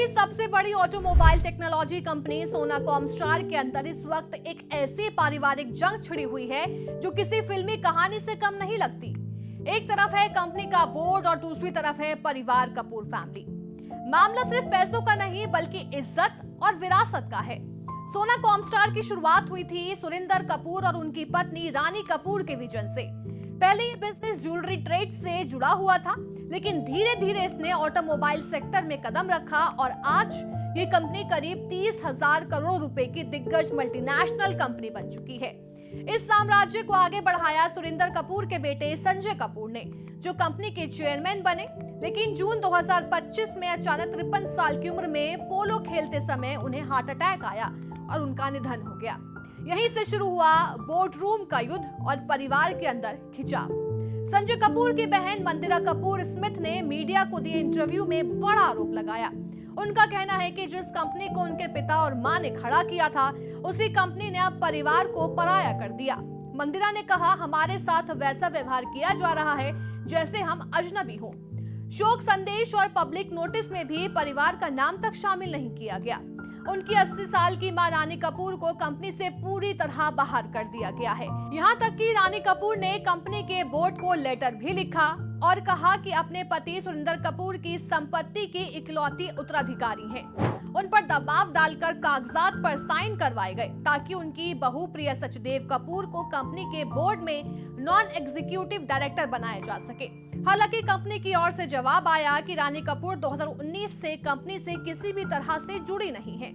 की सबसे बड़ी ऑटोमोबाइल टेक्नोलॉजी कंपनी सोना कॉमस्टार के अंदर इस वक्त एक ऐसी पारिवारिक जंग छिड़ी हुई है जो किसी फिल्मी कहानी से कम नहीं लगती। एक तरफ है कंपनी का बोर्ड और दूसरी तरफ है परिवार कपूर फैमिली। मामला सिर्फ पैसों का नहीं बल्कि इज्जत और विरासत का है। सोना कॉमस्टार की शुरुआत हुई थी सुरिंदर कपूर और उनकी पत्नी रानी कपूर के विजन से। पहले ये बिजनेस ज्वेलरी ट्रेड से जुड़ा हुआ था, लेकिन धीरे धीरे इसने ऑटोमोबाइल सेक्टर में कदम रखा और आज ये कंपनी करीब 30,000 करोड़ रुपए की दिग्गज मल्टीनेशनल कंपनी बन चुकी है। इस साम्राज्य को आगे बढ़ाया सुरिंदर कपूर के बेटे संजय कपूर ने, जो कंपनी के चेयरमैन बने। लेकिन जून 2025 में अचानक 53 साल की उम्र में पोलो खेलते समय उन्हें हार्ट अटैक आया और उनका निधन हो गया। यहीं से शुरू हुआ बोर्ड रूम का युद्ध और परिवार के अंदर खिंचाव। संजय कपूर की बहन मंदिरा कपूर स्मिथ ने मीडिया को दिए इंटरव्यू में बड़ा आरोप लगाया। उनका कहना है कि जिस कंपनी को उनके पिता और मां ने खड़ा किया था, उसी कंपनी ने अब परिवार को पराया कर दिया। मंदिरा ने कहा, हमारे साथ वैसा व्यवहार किया जा रहा है जैसे हम अजनबी हों। शोक संदेश और पब्लिक नोटिस में भी परिवार का नाम तक शामिल नहीं किया गया। उनकी 80 साल की मां रानी कपूर को कंपनी से पूरी तरह बाहर कर दिया गया है। यहाँ तक कि रानी कपूर ने कंपनी के बोर्ड को लेटर भी लिखा और कहा कि अपने पति सुरिंदर कपूर की संपत्ति की इकलौती उत्तराधिकारी हैं। उन पर दबाव डालकर कागजात पर साइन करवाए गए ताकि उनकी बहू प्रिया सचदेव कपूर को कंपनी के बोर्ड में नॉन एग्जीक्यूटिव डायरेक्टर बनाया जा सके। हालांकि कंपनी की ओर से जवाब आया कि रानी कपूर 2019 से कंपनी से किसी भी तरह से जुड़ी नहीं है।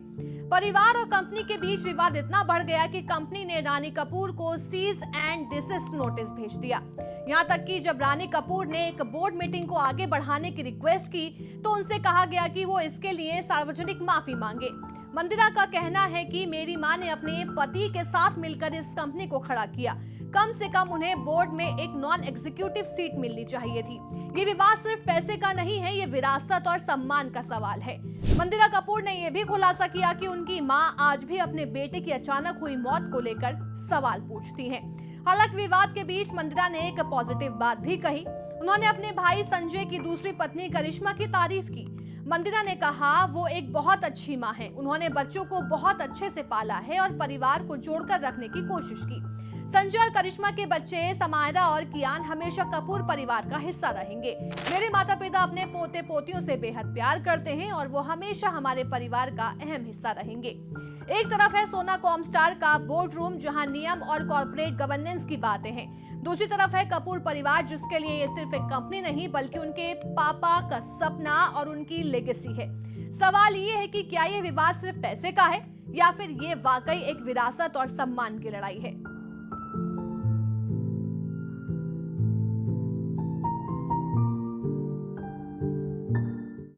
परिवार और कंपनी के बीच विवाद इतना बढ़ गया कि कंपनी ने रानी कपूर को सीज एंड डिसिस्ट नोटिस भेज दिया। यहाँ तक कि जब रानी कपूर ने एक बोर्ड मीटिंग को आगे बढ़ाने की रिक्वेस्ट की तो उनसे कहा गया कि वो इसके लिए सार्वजनिक माफी मांगे। मंदिरा का कहना है कि मेरी मां ने अपने पति के साथ मिलकर इस कंपनी को खड़ा किया। कम से कम उन्हें बोर्ड में एक नॉन एग्जीक्यूटिव सीट मिलनी चाहिए थी। ये विवाद सिर्फ पैसे का नहीं है, ये विरासत और सम्मान का सवाल है। मंदिरा कपूर ने यह भी खुलासा किया कि उनकी मां आज भी अपने बेटे की अचानक हुई मौत को लेकर सवाल पूछती हैं। हालांकि विवाद के बीच मंदिरा ने एक पॉजिटिव बात भी कही। उन्होंने अपने भाई संजय की दूसरी पत्नी करिश्मा की तारीफ की। मंदिरा ने कहा, वो एक बहुत अच्छी मां है, उन्होंने बच्चों को बहुत अच्छे से पाला है और परिवार को जोड़कर रखने की कोशिश की। संजय और करिश्मा के बच्चे समायरा और कियान हमेशा कपूर परिवार का हिस्सा रहेंगे। मेरे माता पिता अपने पोते पोतियों से बेहद प्यार करते हैं और वो हमेशा हमारे परिवार का अहम हिस्सा रहेंगे। एक तरफ है सोना कॉमस्टार का बोर्ड रूम, जहां नियम और कॉर्पोरेट गवर्नेंस की बातें हैं। दूसरी तरफ है कपूर परिवार, जिसके लिए ये सिर्फ एक कंपनी नहीं बल्कि उनके पापा का सपना और उनकी लेगेसी है। सवाल ये है कि क्या ये विवाद सिर्फ पैसे का है या फिर ये वाकई एक विरासत और सम्मान की लड़ाई है।